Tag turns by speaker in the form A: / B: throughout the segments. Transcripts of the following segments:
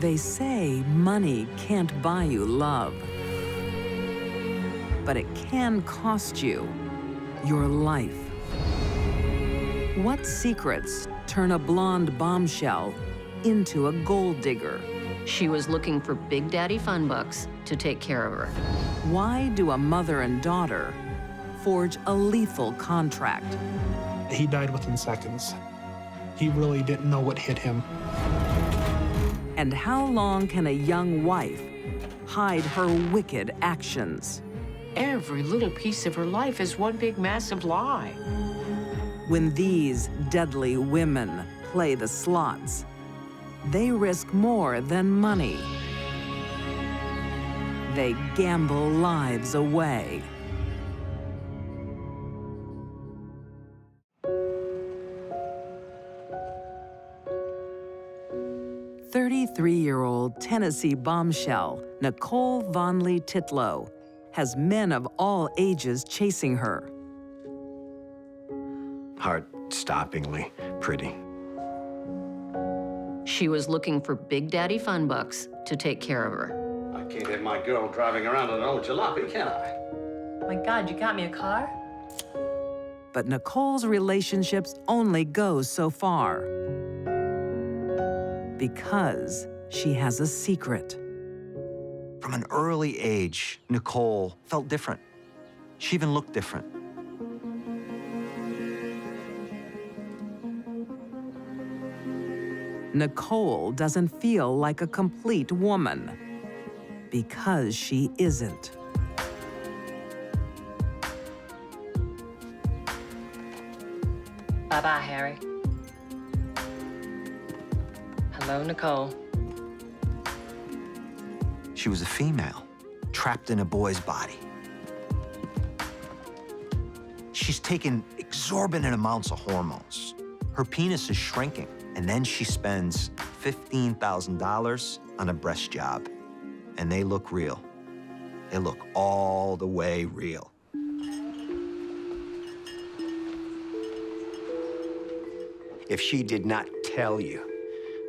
A: They say money can't buy you love, but it can cost you your life. What secrets turn a blonde bombshell into a gold digger?
B: She was looking for Big Daddy Funbucks to take care of her.
A: Why do a mother and daughter forge a lethal contract?
C: He died within seconds. He really didn't know what hit him.
A: And how long can a young wife hide her wicked actions?
D: Every little piece of her life is one big massive lie.
A: When these deadly women play the slots, they risk more than money. They gamble lives away. "33-year-old Tennessee bombshell Nicole Vonley Titlow has men of all ages chasing her.
E: Heart-stoppingly pretty.
B: She was looking for Big Daddy Funbucks to take care of her.
F: I can't have my girl driving around in an old jalopy, can I?
G: Oh my God, you got me a car?
A: But Nicole's relationships only go so far because she has a secret.
H: From an early age, Nicole felt different. She even looked different.
A: Nicole doesn't feel like a complete woman because she isn't.
G: Bye-bye, Harry. Hello, Nicole.
H: She was a female, trapped in a boy's body. She's taken exorbitant amounts of hormones. Her penis is shrinking, and then she spends $15,000 on a breast job. And they look real. They look all the way real.
E: If she did not tell you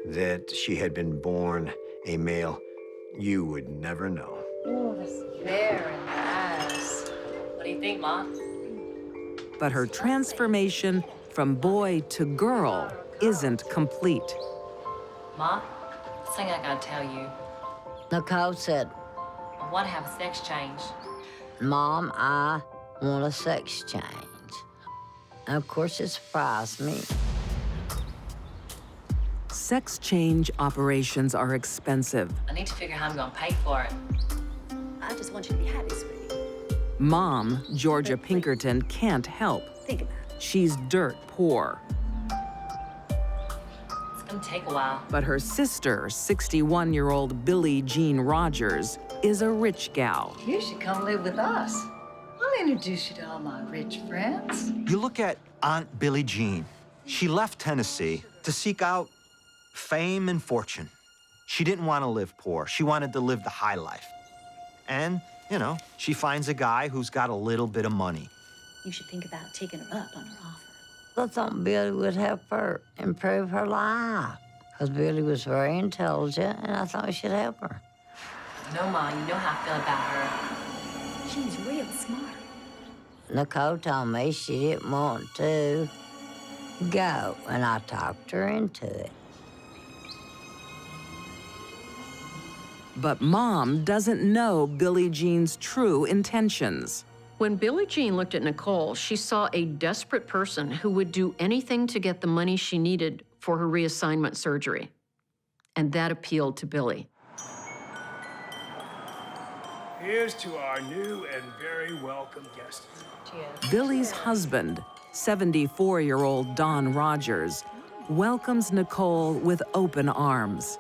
E: that she had been born a male, you would never know.
G: Oh, that's very nice. What do you think, Ma?
A: But her transformation from boy to girl isn't complete.
G: Ma, thing I gotta tell you.
I: Nicole said,
G: I want to have a sex change.
I: Mom, I want a sex change. And of course, it surprised me.
A: Sex change operations are expensive.
G: I need to figure how I'm gonna pay for it.
J: I just want you to be happy, sweetie.
A: Mom, Georgia Pinkerton, can't help.
J: Think about it.
A: She's dirt poor.
G: It's gonna take a while.
A: But her sister, 61-year-old Billie Jean Rogers, is a rich gal.
K: You should come live with us. I'll introduce you to all my rich friends.
H: You look at Aunt Billie Jean. She left Tennessee to seek out fame and fortune. She didn't want to live poor. She wanted to live the high life. And, you know, she finds a guy who's got a little bit of money.
J: You should think about taking her up on her offer.
I: I thought Billy would help her improve her life. Because Billy was very intelligent, and I thought we should help her.
G: No, Ma, you know how I feel about her.
J: She's real smart.
I: Nicole told me she didn't want to go, and I talked her into it.
A: But Mom doesn't know Billie Jean's true intentions.
B: When Billie Jean looked at Nicole, she saw a desperate person who would do anything to get the money she needed for her reassignment surgery. And that appealed to Billie.
L: Here's to our new and very welcome guest.
G: Cheers.
A: Billie's husband, 74-year-old Don Rogers, welcomes Nicole with open arms.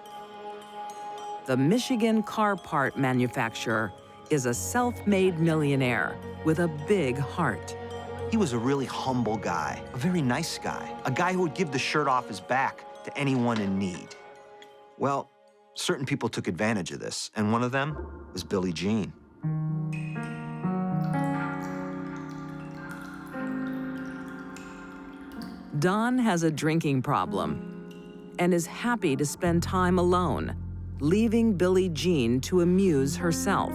A: The Michigan car part manufacturer is a self-made millionaire with a big heart.
H: He was a really humble guy, a very nice guy, a guy who would give the shirt off his back to anyone in need. Well, certain people took advantage of this, and one of them was Billie Jean.
A: Don has a drinking problem and is happy to spend time alone leaving Billie Jean to amuse herself.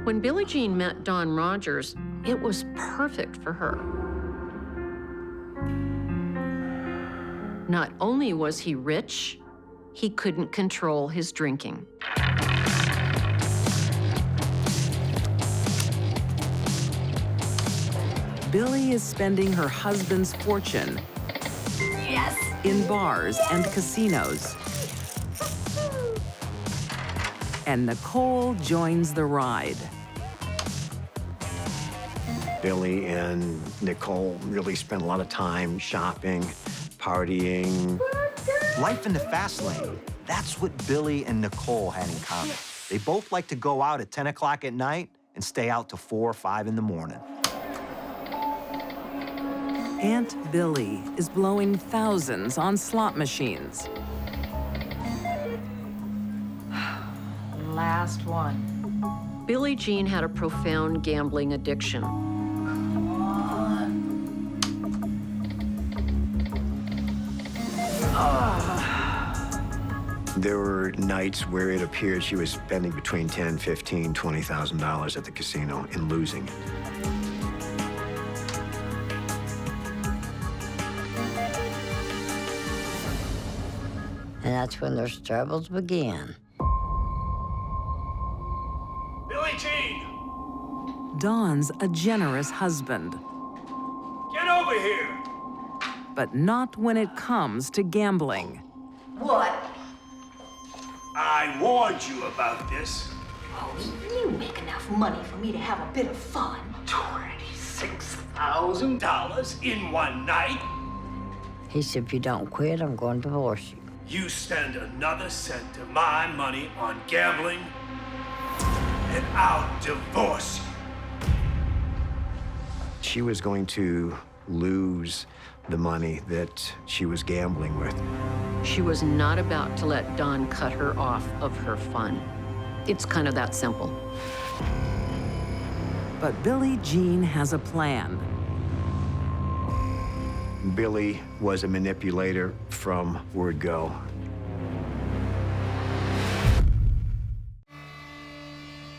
B: When Billie Jean met Don Rogers, it was perfect for her. Not only was he rich, he couldn't control his drinking.
A: Billie is spending her husband's fortune in bars and casinos. And Nicole joins the ride.
E: Billie and Nicole really spent a lot of time shopping, partying.
H: Life in the fast lane. That's what Billie and Nicole had in common. They both like to go out at 10 o'clock at night and stay out till 4 or 5 in the morning.
A: Aunt Billie is blowing thousands on slot machines.
K: Last one.
B: Billie Jean had a profound gambling addiction.
E: There were nights where it appeared she was spending between $10,000, $15,000, $20,000 at the casino and losing.
I: And that's when their struggles began.
L: Billie Jean!
A: Don's a generous husband,
L: Get over here!
A: but not when it comes to gambling.
K: What?
L: I warned you about this.
J: Oh, you make enough money for me to have a bit of fun.
L: $26,000 in one night?
I: He said, if you don't quit, I'm going to divorce you.
L: You spend another cent of my money on gambling, and I'll divorce you.
E: She was going to lose the money that she was gambling with.
B: She was not about to let Don cut her off of her fun. It's kind of that simple.
A: But Billie Jean has a plan.
E: Billie was a manipulator from word go.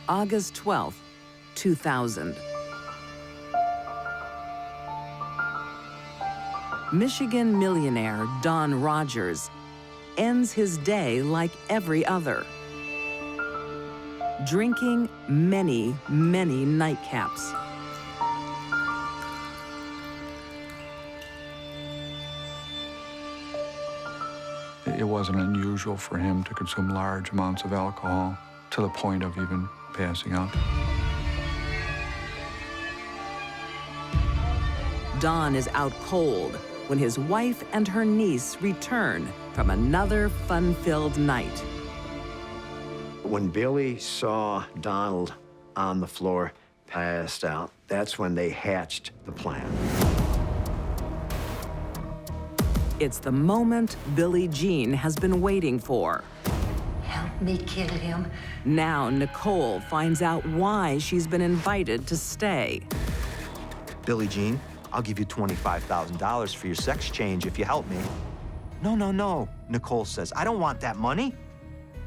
A: August 12th, 2000. Michigan millionaire Don Rogers ends his day like every other, drinking many, many nightcaps.
M: It wasn't unusual for him to consume large amounts of alcohol to the point of even passing out.
A: Don is out cold when his wife and her niece return from another fun-filled night.
E: When Billie saw Donald on the floor, passed out, that's when they hatched the plan.
A: It's the moment Billie Jean has been waiting for.
K: Help me kill him.
A: Now Nicole finds out why she's been invited to stay.
H: Billie Jean, I'll give you $25,000 for your sex change if you help me. No, no, no, Nicole says. I don't want that money.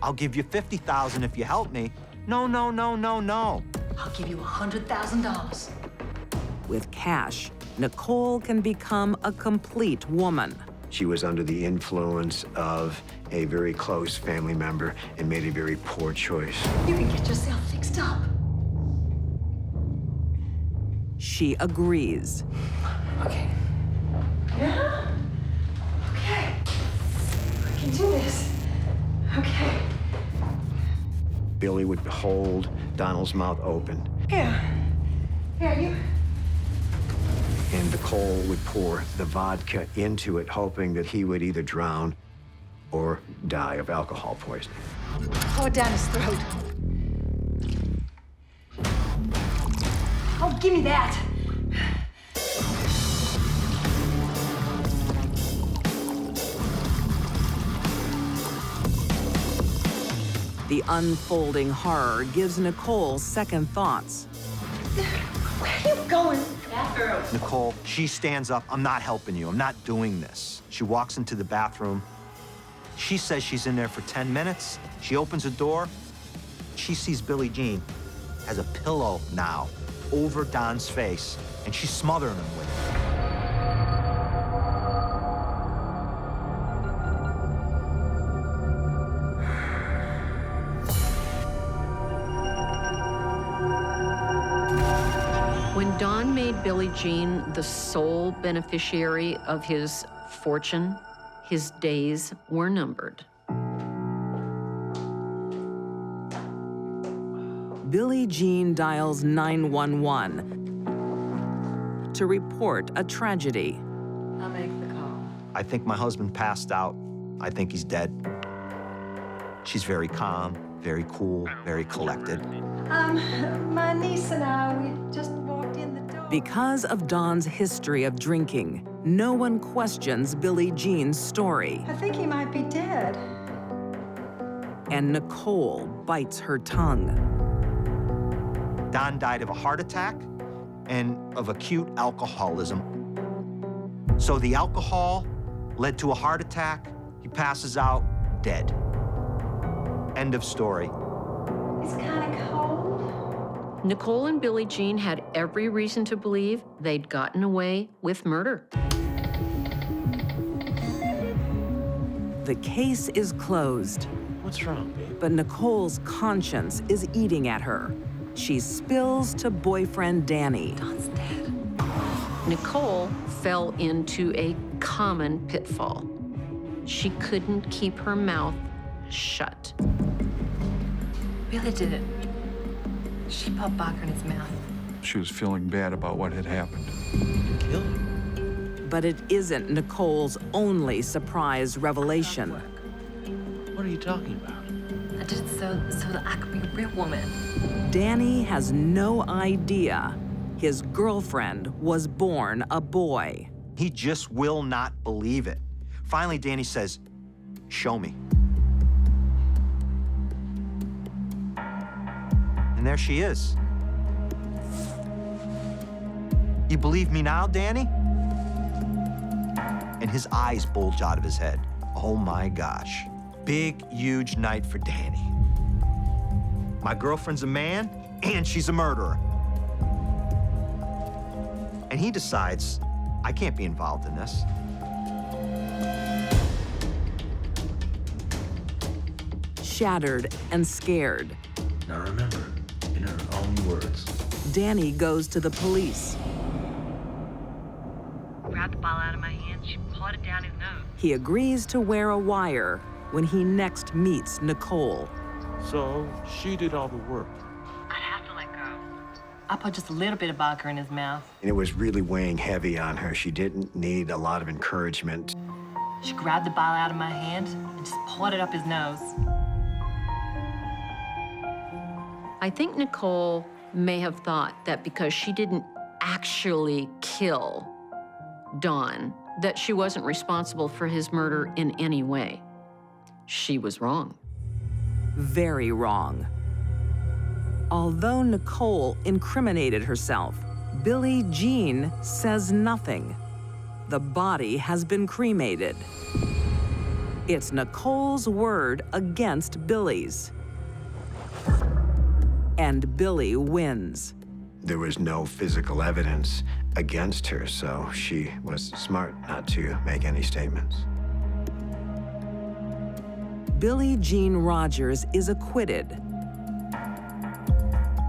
H: I'll give you $50,000 if you help me. No, no, no, no, no.
J: I'll give you $100,000.
A: With cash, Nicole can become a complete woman.
E: She was under the influence of a very close family member and made a very poor choice.
J: You can get yourself fixed up.
A: She agrees.
J: Okay. Yeah? Okay. I can do this. Okay.
E: Billie would hold Donald's mouth open,
J: Yeah. Yeah, you...
E: and Nicole would pour the vodka into it, hoping that he would either drown or die of alcohol poisoning.
J: Pour it down his throat. Oh, give me that.
A: The unfolding horror gives Nicole second thoughts.
J: Where are you going? Bathroom.
H: Nicole, she stands up. I'm not helping you. I'm not doing this. She walks into the bathroom. She says she's in there for 10 minutes. She opens the door. She sees Billie Jean has a pillow now over Don's face, and she's smothering him with it.
B: When Don made Billie Jean the sole beneficiary of his fortune, his days were numbered.
A: Billie Jean dials 911 to report a tragedy.
G: I'll make the call.
H: I think my husband passed out. I think he's dead. She's very calm, very cool, very collected.
K: My niece and I, we just walked in the door.
A: Because of Don's history of drinking, no one questions Billie Jean's story.
K: I think he might be dead.
A: And Nicole bites her tongue.
H: Don died of a heart attack and of acute alcoholism. So the alcohol led to a heart attack. He passes out dead. End of story.
K: It's kind of cold.
B: Nicole and Billie Jean had every reason to believe they'd gotten away with murder.
A: The case is closed.
N: What's wrong, babe?
A: But Nicole's conscience is eating at her. She spills to boyfriend Danny.
G: Don's dead.
B: Nicole fell into a common pitfall. She couldn't keep her mouth shut.
G: Billy did it. She put vodka in his mouth.
M: She was feeling bad about what had happened.
N: Kill him?
A: But it isn't Nicole's only surprise revelation.
N: What are you talking about?
G: I did it so that I could be a real woman.
A: Danny has no idea his girlfriend was born a boy.
H: He just will not believe it. Finally, Danny says, "Show me." And there she is. You believe me now, Danny? And his eyes bulge out of his head. Oh my gosh. Big, huge night for Danny. My girlfriend's a man, and she's a murderer. And he decides, I can't be involved in this.
A: Shattered and scared,
N: Now remember, in her own words.
A: Danny goes to the police.
O: Grabbed the ball out of my hand, she pawed it down his nose.
A: He agrees to wear a wire when he next meets Nicole.
N: So she did all the work.
O: I'd have to let go.
G: I put just a little bit of vodka in his mouth.
E: And it was really weighing heavy on her. She didn't need a lot of encouragement.
G: She grabbed the ball out of my hand and just pawed it up his nose.
B: I think Nicole may have thought that because she didn't actually kill Don, that she wasn't responsible for his murder in any way. She was wrong.
A: Very wrong. Although Nicole incriminated herself, Billie Jean says nothing. The body has been cremated. It's Nicole's word against Billie's. And Billie wins.
E: There was no physical evidence against her, so she was smart not to make any statements.
A: Billie Jean Rogers is acquitted.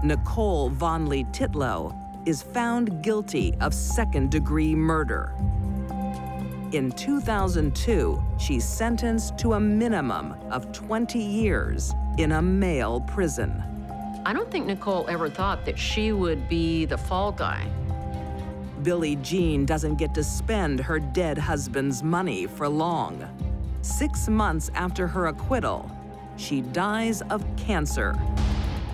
A: Nicole Vonley Titlow is found guilty of second-degree murder. In 2002, she's sentenced to a minimum of 20 years in a male prison.
B: I don't think Nicole ever thought that she would be the fall guy.
A: Billie Jean doesn't get to spend her dead husband's money for long. 6 months after her acquittal, she dies of cancer.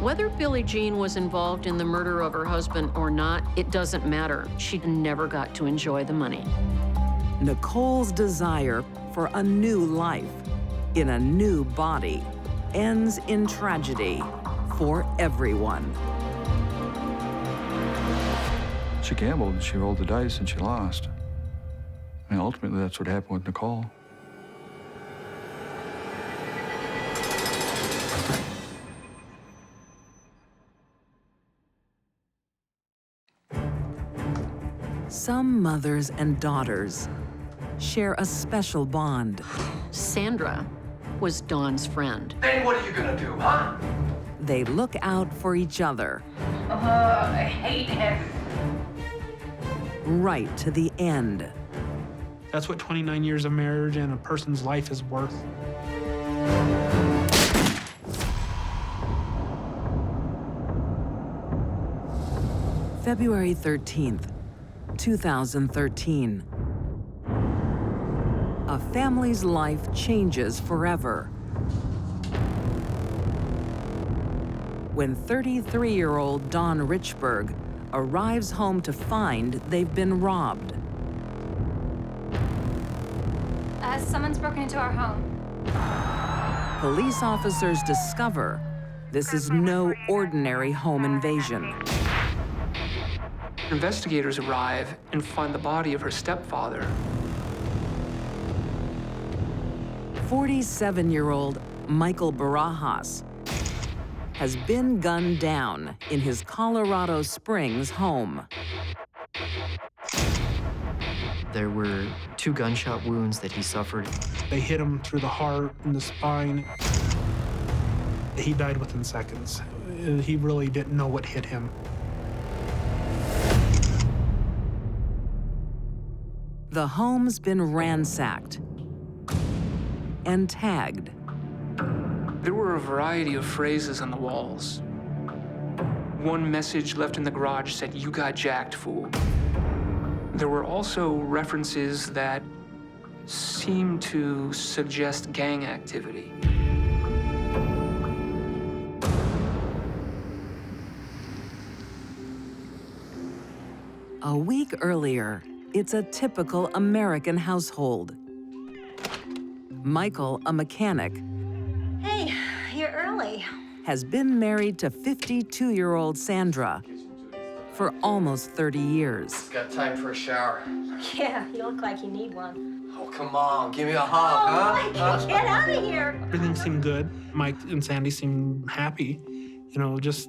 B: Whether Billie Jean was involved in the murder of her husband or not, it doesn't matter. She never got to enjoy the money.
A: Nicole's desire for a new life in a new body ends in tragedy for everyone.
M: She gambled and she rolled the dice and she lost. And ultimately, that's what happened with Nicole.
A: Some mothers and daughters share a special bond.
B: Sandra was Dawn's friend.
L: Then what are you gonna do, huh?
A: They look out for each other.
K: I hate him.
A: Right to the end.
C: That's what 29 years of marriage and a person's life is worth.
A: February 13th, 2013. A family's life changes forever when 33-year-old Dawn Richburg arrives home to find they've been robbed.
P: Someone's broken into our home.
A: Police officers discover this is no ordinary home invasion.
Q: Investigators arrive and find the body of her stepfather.
A: 47-year-old Michael Barajas has been gunned down in his Colorado Springs home.
R: There were 2 gunshot wounds that he suffered.
C: They hit him through the heart and the spine. He died within seconds. He really didn't know what hit him.
A: The home's been ransacked and tagged.
Q: There were a variety of phrases on the walls. One message left in the garage said, "You got jacked, fool." There were also references that seemed to suggest gang activity.
A: A week earlier, it's a typical American household. Michael, a mechanic,
J: Hey, you're early.
A: has been married to 52-year-old Sandra for almost 30 years.
S: Got time for a shower.
J: Yeah, you look like you need one.
S: Oh, come on, give me a hug, huh?
J: Mike, get out of here.
C: Everything seemed good. Mike and Sandy seemed happy. You know, just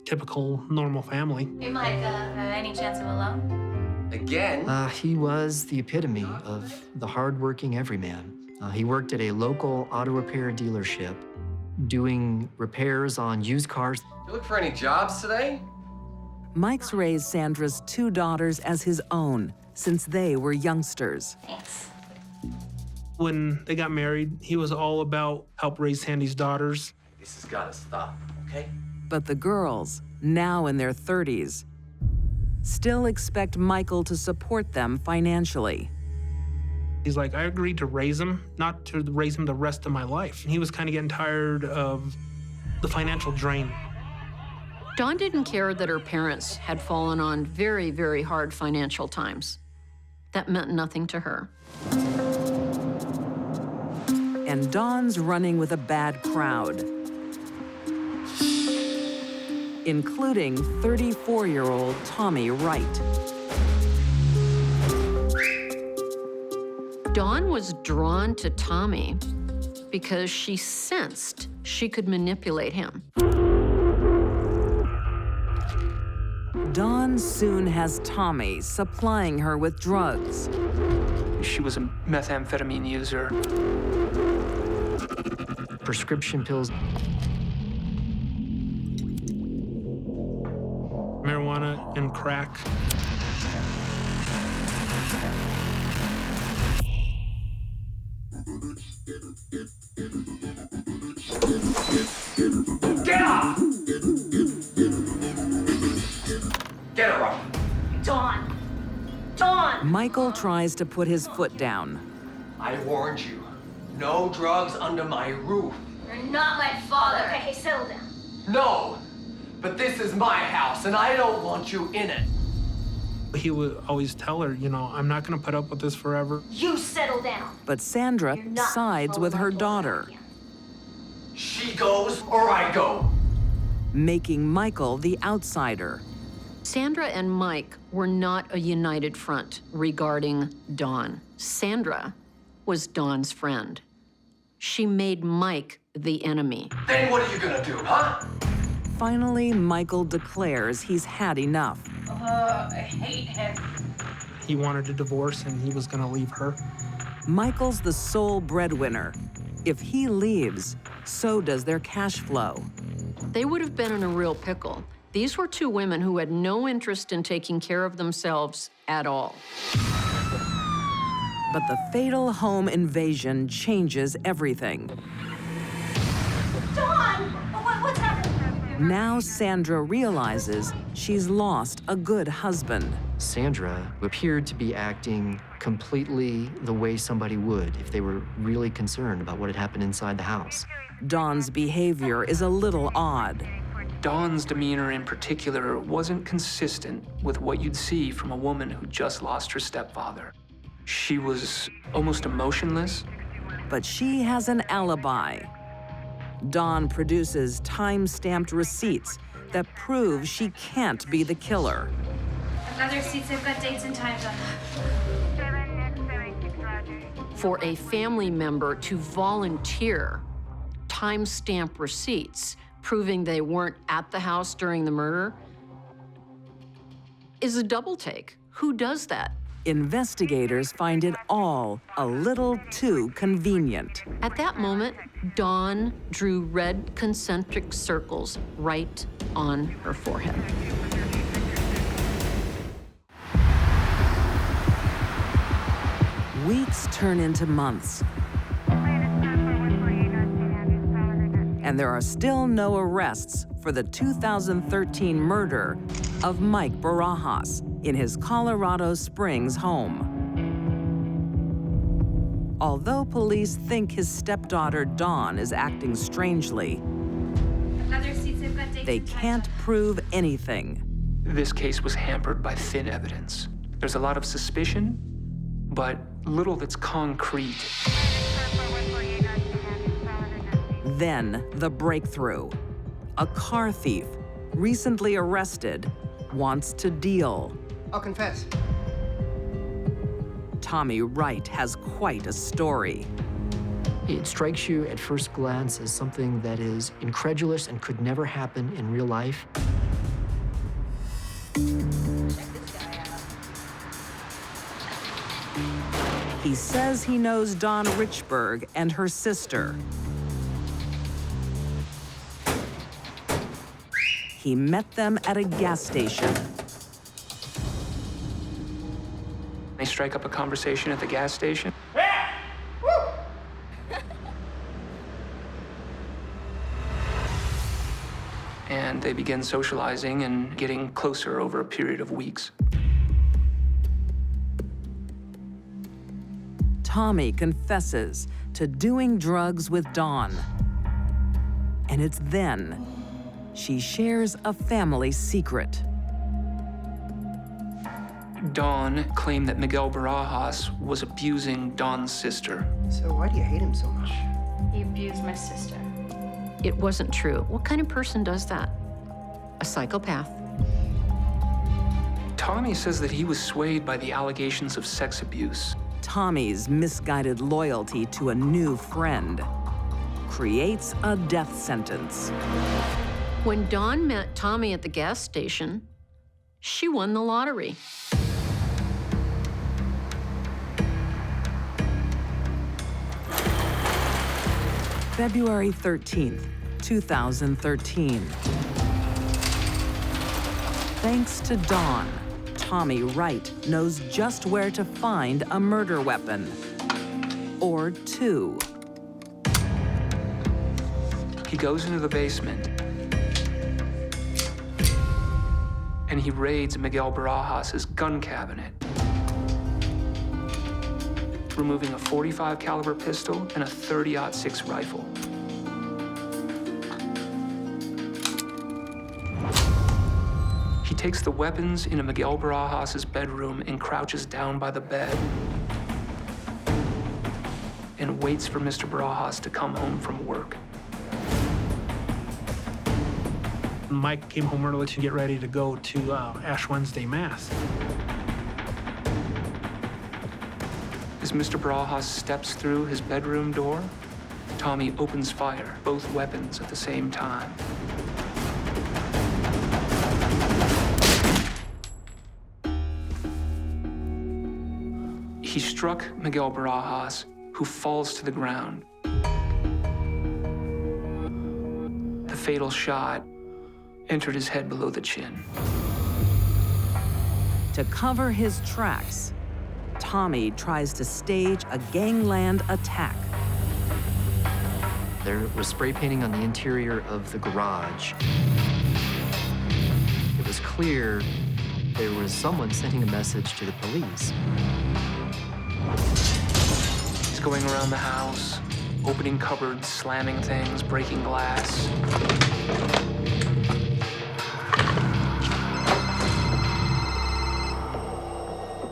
C: typical, normal family.
P: Hey, Mike, any chance of a loan?
S: Again?
R: He was the epitome of the hardworking everyman. He worked at a local auto repair dealership, doing repairs on used cars.
S: You look for any jobs today?
A: Mike's raised Sandra's 2 daughters as his own since they were youngsters.
P: Thanks.
C: When they got married, he was all about help raise Sandy's daughters.
S: This has gotta stop, okay?
A: But the girls, now in their 30s, still expect Michael to support them financially.
C: He's like, I agreed to raise him, not to raise him the rest of my life. And he was kind of getting tired of the financial drain.
B: Dawn didn't care that her parents had fallen on very, very hard financial times. That meant nothing to her.
A: And Dawn's running with a bad crowd, including 34-year-old Tommy Wright.
B: Dawn was drawn to Tommy because she sensed she could manipulate him.
A: Dawn soon has Tommy supplying her with drugs.
Q: She was a methamphetamine user.
R: Prescription pills.
C: Marijuana and crack.
L: Get up! Get her up.
J: Dawn! Dawn!
A: Michael tries to put his foot down.
S: I warned you. No drugs under my roof.
J: You're not my father. Okay, hey, settle down.
S: No! But this is my house, and I don't want you in it.
C: He would always tell her, you know, I'm not gonna put up with this forever.
J: You settle down.
A: But Sandra sides with her daughter,
S: She goes or I go.
A: making Michael the outsider.
B: Sandra and Mike were not a united front regarding Dawn. Sandra was Dawn's friend. She made Mike the enemy.
S: Then what are you gonna do, huh?
A: Finally, Michael declares he's had enough.
O: I hate him.
C: He wanted a divorce and he was gonna leave her.
A: Michael's the sole breadwinner. If he leaves, so does their cash flow.
B: They would have been in a real pickle. These were two women who had no interest in taking care of themselves at all.
A: But the fatal home invasion changes everything.
O: Dawn! What's happening?
A: Now Sandra realizes she's lost a good husband.
R: Sandra appeared to be acting completely the way somebody would if they were really concerned about what had happened inside the house.
A: Dawn's behavior is a little odd.
Q: Dawn's demeanor in particular wasn't consistent with what you'd see from a woman who just lost her stepfather. She was almost emotionless.
A: But she has an alibi. Dawn produces time-stamped receipts that prove she can't be the killer.
P: Other seats have got dates and times on them.
B: For a family member to volunteer time-stamp receipts proving they weren't at the house during the murder is a double take. Who does that?
A: Investigators find it all a little too convenient.
B: At that moment, Dawn drew red concentric circles right on her forehead.
A: Weeks turn into months. And there are still no arrests for the 2013 murder of Mike Barajas in his Colorado Springs home. Although police think his stepdaughter Dawn is acting strangely, they can't prove anything.
Q: This case was hampered by thin evidence. There's a lot of suspicion, but little that's concrete.
A: Then the breakthrough. A car thief, recently arrested, wants to deal.
S: I'll confess.
A: Tommy Wright has quite a story.
R: It strikes you at first glance as something that is incredulous and could never happen in real life.
A: He says he knows Dawn Richburg and her sister. He met them at a gas station.
Q: They strike up a conversation at the gas station. And they begin socializing and getting closer over a period of weeks.
A: Tommy confesses to doing drugs with Dawn. And it's then she shares a family secret.
Q: Dawn claimed that Miguel Barajas was abusing Dawn's sister.
S: So why do you hate him so much?
P: He abused my sister.
B: It wasn't true. What kind of person does that? A psychopath.
Q: Tommy says that he was swayed by the allegations of sex abuse.
A: Tommy's misguided loyalty to a new friend creates a death sentence.
B: When Dawn met Tommy at the gas station, she won the lottery.
A: February 13th, 2013. Thanks to Dawn, Tommy Wright knows just where to find a murder weapon. Or two.
Q: He goes into the basement and he raids Miguel Barajas' gun cabinet, removing a .45 caliber pistol and a .30-06 rifle. He takes the weapons into Miguel Barajas' bedroom and crouches down by the bed and waits for Mr. Barajas to come home from work.
C: Mike came home early to get ready to go to Ash Wednesday Mass.
Q: As Mr. Barajas steps through his bedroom door, Tommy opens fire, both weapons at the same time. He struck Miguel Barajas, who falls to the ground. The fatal shot entered his head below the chin.
A: To cover his tracks, Tommy tries to stage a gangland attack.
R: There was spray painting on the interior of the garage. It was clear there was someone sending a message to the police.
Q: He's going around the house, opening cupboards, slamming things, breaking glass.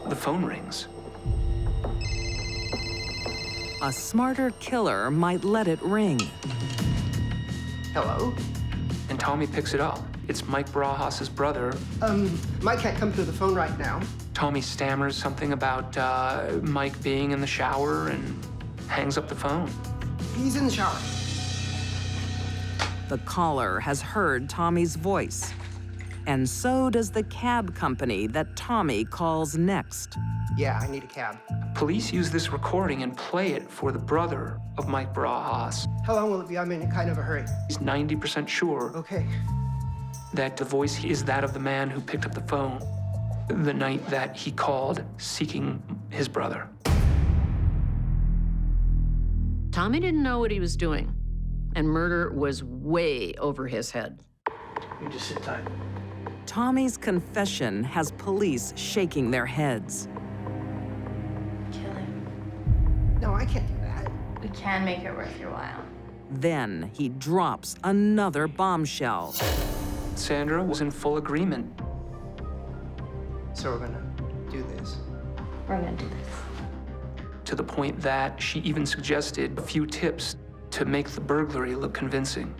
Q: The phone rings.
A: A smarter killer might let it ring.
T: Hello?
Q: And Tommy picks it up. It's Mike Barajas' brother.
T: Mike can't come to the phone right now.
Q: Tommy stammers something about Mike being in the shower and hangs up the phone.
T: He's in the shower.
A: The caller has heard Tommy's voice, and so does the cab company that Tommy calls next.
T: Yeah, I need a cab.
Q: Police use this recording and play it for the brother of Mike Barajas.
T: How long will it be? I'm in kind of a hurry.
Q: He's 90% sure
T: Okay.
Q: that the voice is that of the man who picked up the phone the night that he called seeking his brother.
B: Tommy didn't know what he was doing, and murder was way over his head.
T: You just sit tight.
A: Tommy's confession has police shaking their heads.
P: Kill him.
T: No, I can't do that.
P: We can make it worth your while.
A: Then he drops another bombshell.
Q: Sandra was in full agreement.
T: So we're gonna do this.
P: We're gonna do this.
Q: To the point that she even suggested a few tips to make the burglary look convincing.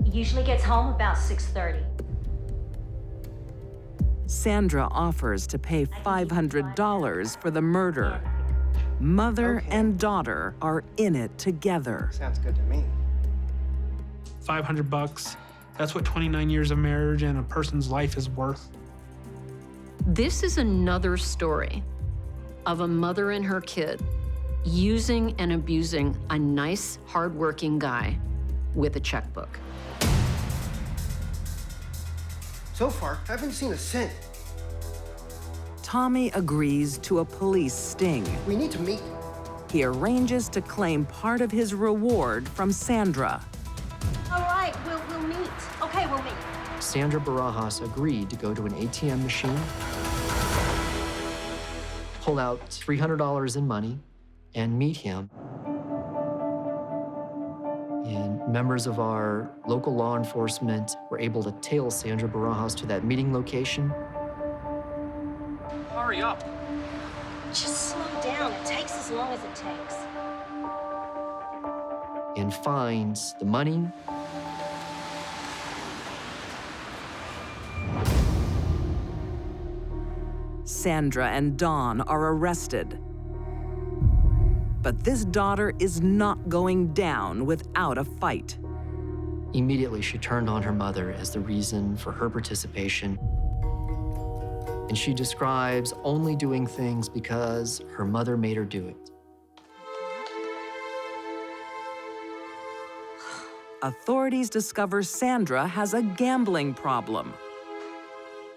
O: He usually gets home about 6:30.
A: Sandra offers to pay $500 for the murder. Mother and daughter are in it together.
T: Sounds good to me.
C: $500. That's what 29 years of marriage and a person's life is worth.
B: This is another story of a mother and her kid using and abusing a nice, hardworking guy with a checkbook.
T: So far, I haven't seen a cent.
A: Tommy agrees to a police sting.
T: We need to meet.
A: He arranges to claim part of his reward from Sandra.
O: All right, we'll meet. Okay, we'll meet.
R: Sandra Barajas agreed to go to an ATM machine, pull out $300 in money, and meet him. And members of our local law enforcement were able to tail Sandra Barajas to that meeting location.
Q: Hurry up.
O: Just slow down. It takes as long as it takes.
R: And finds the money,
A: Sandra and Dawn are arrested. But this daughter is not going down without a fight.
R: Immediately, she turned on her mother as the reason for her participation. And she describes only doing things because her mother made her do it.
A: Authorities discover Sandra has a gambling problem.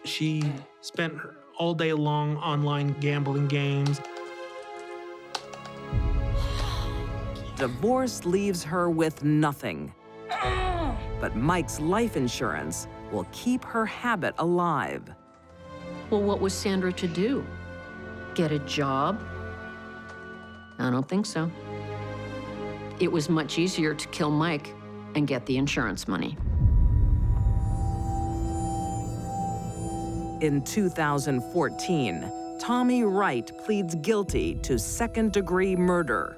C: She spent all day long online gambling games.
A: Divorce leaves her with nothing. But Mike's life insurance will keep her habit alive.
B: Well, what was Sandra to do? Get a job? I don't think so. It was much easier to kill Mike and get the insurance money.
A: In 2014, Tommy Wright pleads guilty to second-degree murder.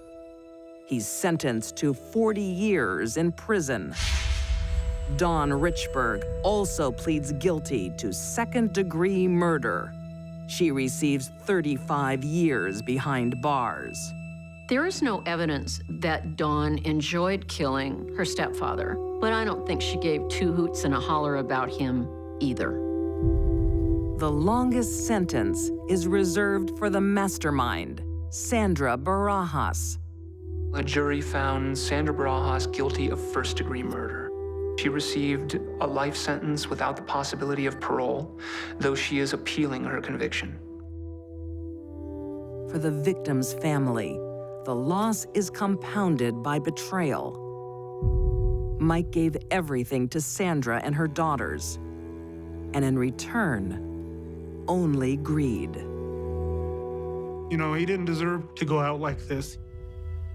A: He's sentenced to 40 years in prison. Dawn Richburg also pleads guilty to second-degree murder. She receives 35 years behind bars.
B: There is no evidence that Dawn enjoyed killing her stepfather, but I don't think she gave two hoots and a holler about him either.
A: The longest sentence is reserved for the mastermind, Sandra Barajas.
Q: A jury found Sandra Barajas guilty of first-degree murder. She received a life sentence without the possibility of parole, though she is appealing her conviction.
A: For the victim's family, the loss is compounded by betrayal. Mike gave everything to Sandra and her daughters, and in return, only greed.
C: You know, he didn't deserve to go out like this.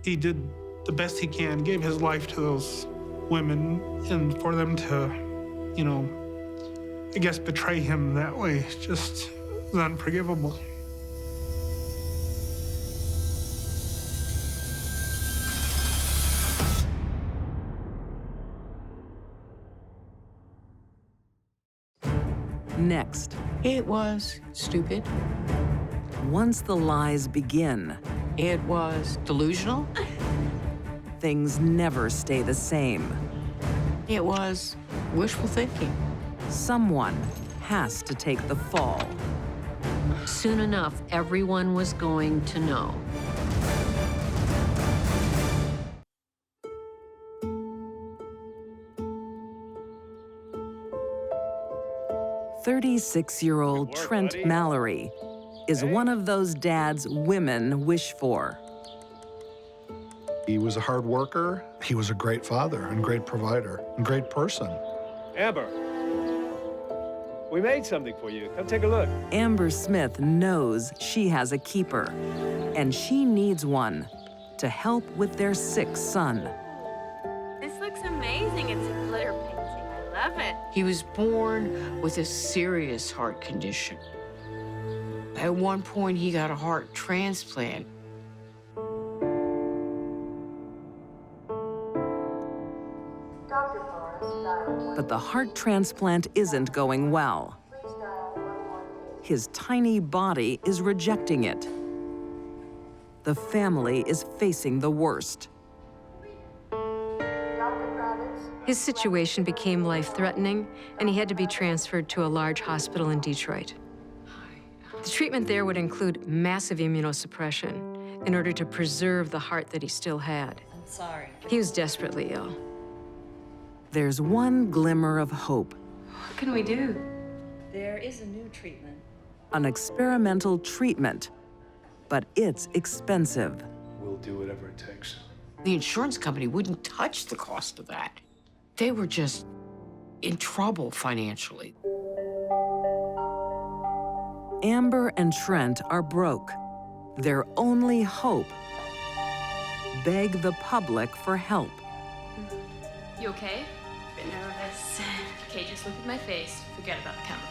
C: He did the best he can, gave his life to those women, and for them to, you know, I guess betray him that way, just is unforgivable.
A: Next.
D: It was stupid.
A: Once the lies begin,
D: It was delusional.
A: things never stay the same.
D: It was wishful thinking.
A: Someone has to take the fall.
B: Soon enough, everyone was going to know.
A: "36-year-old Trent Mallory is one of those dads women wish for.
U: He was a hard worker. He was a great father and great provider and great person.
V: Amber, we made something for you. Come take a look.
A: Amber Smith knows she has a keeper, and she needs one to help with their sick son.
P: This looks amazing. It's a glitter painting. I love it.
D: He was born with a serious heart condition. At one point, he got a heart transplant.
A: But the heart transplant isn't going well. His tiny body is rejecting it. The family is facing the worst.
W: His situation became life-threatening, and he had to be transferred to a large hospital in Detroit. The treatment there would include massive immunosuppression in order to preserve the heart that he still had.
G: I'm sorry.
W: He was desperately ill.
A: There's one glimmer of hope.
W: What can we do?
G: There is a new treatment.
A: An experimental treatment, but it's expensive.
V: We'll do whatever it takes.
D: The insurance company wouldn't touch the cost of that. They were just in trouble financially.
A: Amber and Trent are broke. Their only hope: beg the public for help.
P: You okay? Bit nervous. Okay, just look at my face. Forget about the camera.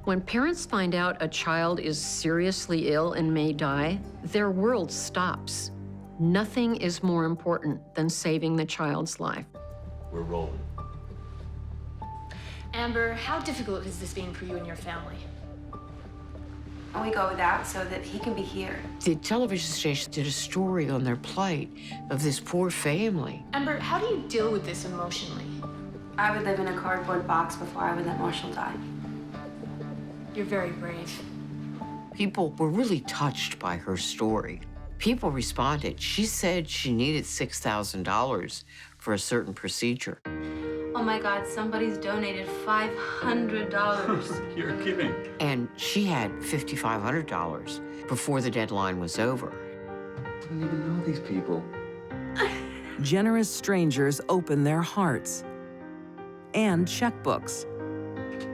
B: When parents find out a child is seriously ill and may die, their world stops. Nothing is more important than saving the child's life.
N: We're rolling.
P: Amber, how difficult has this been for you and your family?
X: We go with that so that he can be here.
D: The television station did a story on their plight of this poor family.
P: Amber, how do you deal with this emotionally?
X: I would live in a cardboard box before I would let Marshall die.
P: You're very brave.
D: People were really touched by her story. People responded. She said she needed $6,000 for a certain procedure.
X: Oh my God, somebody's donated $500.
V: You're kidding.
D: And she had $5,500 before the deadline was over.
N: I don't even know these people.
A: Generous strangers open their hearts and checkbooks.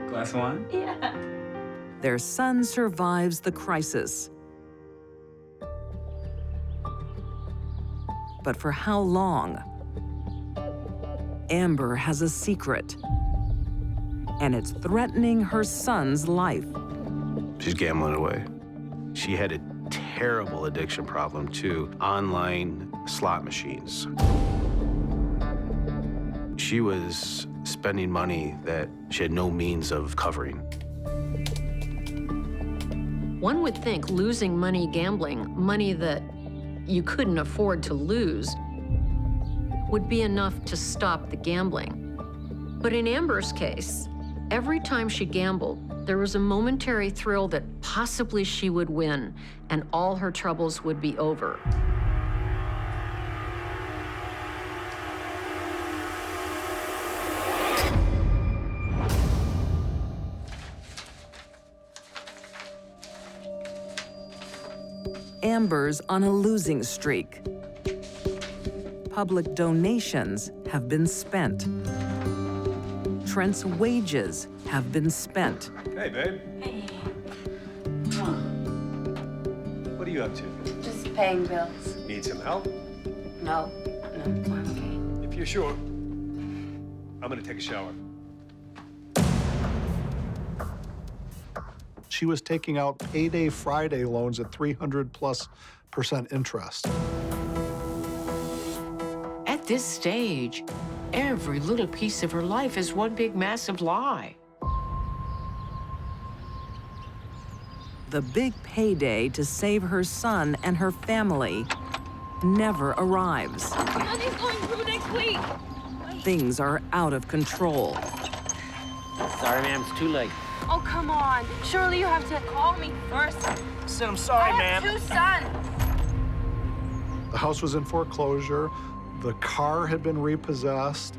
N: Glass of wine?
X: Yeah.
A: Their son survives the crisis. But for how long? Amber has a secret, and it's threatening her son's life.
Y: She's gambling away. She had a terrible addiction problem to online slot machines. She was spending money that she had no means of covering.
B: One would think losing money gambling, money that you couldn't afford to lose, would be enough to stop the gambling. But in Amber's case, every time she gambled, There was a momentary thrill that possibly she would win and all her troubles would be over.
A: Amber's on a losing streak. Public donations have been spent. Trent's wages have been spent.
V: Hey, babe.
G: Hey.
V: What are you up to?
G: Just paying bills.
V: Need some help?
G: No, I'm okay.
V: If you're sure. I'm gonna take a shower.
U: She was taking out payday Friday loans at 300+% interest.
D: At this stage, every little piece of her life is one big, massive lie.
A: The big payday to save her son and her family never arrives.
O: Money's going through next week.
A: Things are out of control.
E: Sorry, ma'am, it's too late.
O: Oh, come on. Surely you have to call me first.
E: Said I'm sorry,
O: I have
E: ma'am.
O: 2 sons.
U: The house was in foreclosure. The car had been repossessed.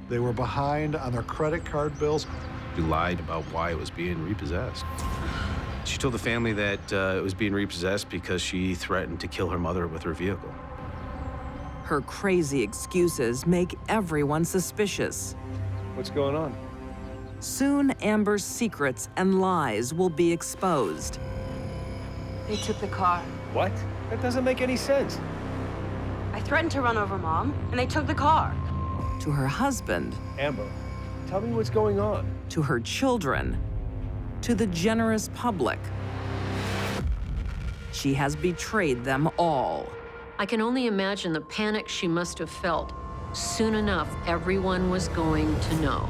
U: They were behind on their credit card bills.
Y: She lied about why it was being repossessed. She told the family that it was being repossessed because she threatened to kill her mother with her vehicle.
A: Her crazy excuses make everyone suspicious.
V: What's going on?
A: Soon, Amber's secrets and lies will be exposed.
G: They took the car.
V: What? That doesn't make any sense.
G: I threatened to run over Mom, and they took the car.
A: To her husband.
V: Amber, tell me what's going on.
A: To her children. To the generous public. She has betrayed them all.
B: I can only imagine the panic she must have felt. Soon enough, everyone was going to know.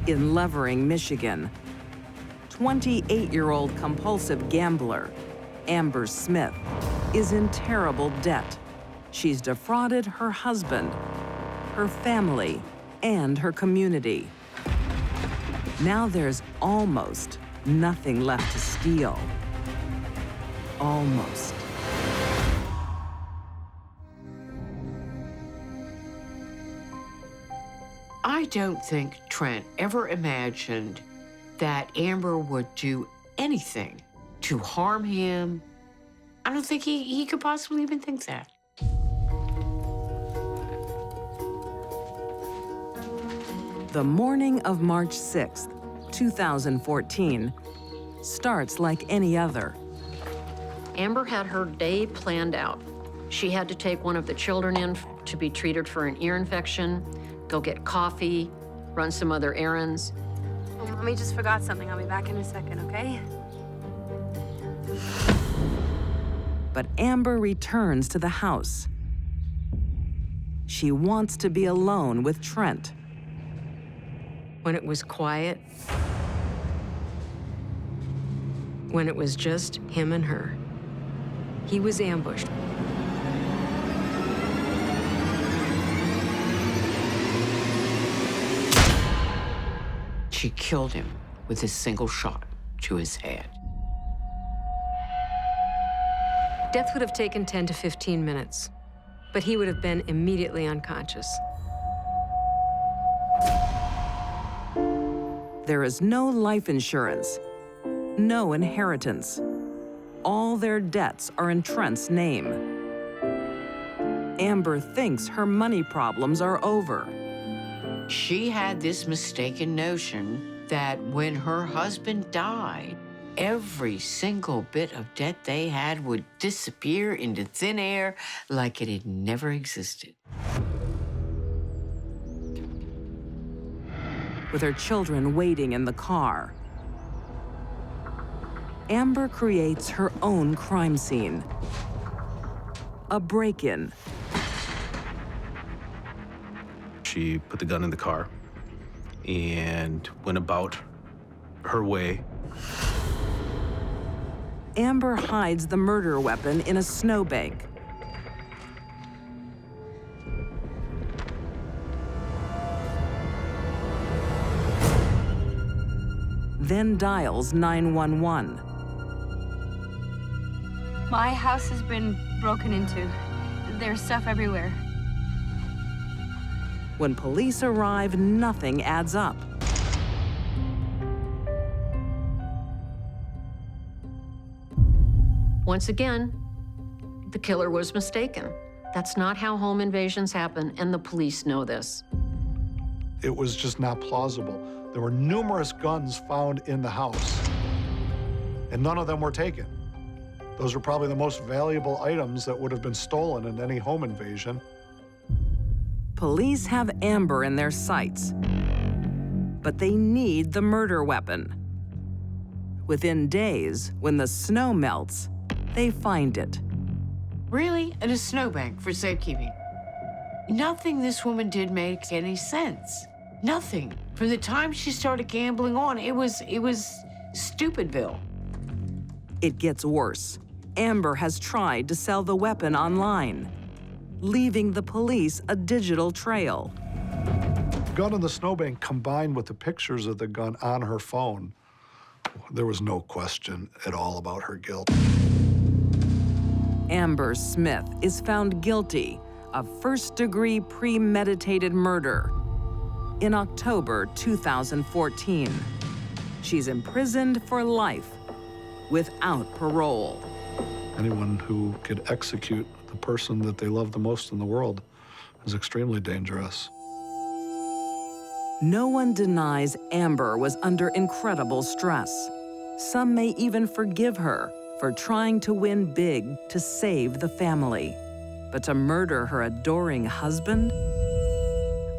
A: In Levering, Michigan, 28-year-old compulsive gambler Amber Smith is in terrible debt. She's defrauded her husband, her family, and her community. Now there's almost nothing left to steal. Almost.
D: I don't think Trent ever imagined that Amber would do anything to harm him. I don't think he could possibly even think that.
A: The morning of March 6th, 2014, starts like any other.
B: Amber had her day planned out. She had to take one of the children in to be treated for an ear infection, go get coffee, run some other errands.
G: Oh, Mommy just forgot something. I'll be back in a second, okay?
A: But Amber returns to the house. She wants to be alone with Trent.
W: When it was quiet, when it was just him and her, he was ambushed.
D: She killed him with a single shot to his head.
W: Death would have taken 10 to 15 minutes, but he would have been immediately unconscious.
A: There is no life insurance, no inheritance. All their debts are in Trent's name. Amber thinks her money problems are over.
D: She had this mistaken notion that when her husband died, every single bit of debt they had would disappear into thin air like it had never existed.
A: With her children waiting in the car, Amber creates her own crime scene. A break-in.
Y: She put the gun in the car and went about her way.
A: Amber hides the murder weapon in a snowbank. then dials 911.
X: My house has been broken into. There's stuff everywhere.
A: When police arrive, nothing adds up.
B: Once again, the killer was mistaken. That's not how home invasions happen, and the police know this.
U: It was just not plausible. There were numerous guns found in the house, and none of them were taken. Those were probably the most valuable items that would have been stolen in any home invasion.
A: Police have Amber in their sights, but they need the murder weapon. Within days, when the snow melts, they find it.
D: Really? At a snowbank for safekeeping? Nothing this woman did make any sense. Nothing. From the time she started gambling on, it was Stupidville.
A: It gets worse. Amber has tried to sell the weapon online, leaving the police a digital trail.
U: The gun in the snowbank combined with the pictures of the gun on her phone, there was no question at all about her guilt.
A: Amber Smith is found guilty of first-degree premeditated murder in October 2014. She's imprisoned for life without parole.
U: Anyone who could execute the person that they love the most in the world is extremely dangerous.
A: No one denies Amber was under incredible stress. Some may even forgive her for trying to win big to save the family. But to murder her adoring husband?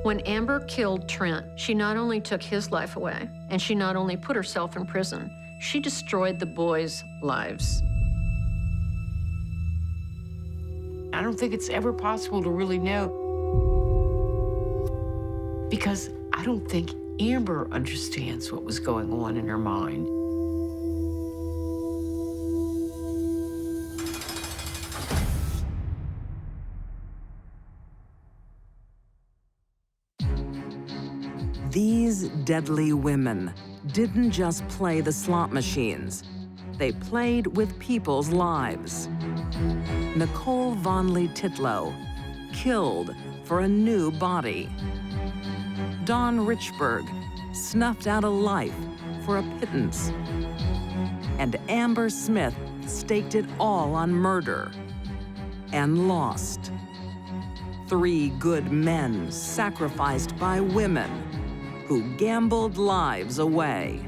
B: When Amber killed Trent, she not only took his life away, and she not only put herself in prison, she destroyed the boys' lives.
D: I don't think it's ever possible to really know, because I don't think Amber understands what was going on in her mind.
A: These deadly women didn't just play the slot machines. They played with people's lives. Nicole Vonley Titlow, killed for a new body. Dawn Richburg, snuffed out a life for a pittance. And Amber Smith staked it all on murder and lost. 3 good men sacrificed by women who gambled lives away.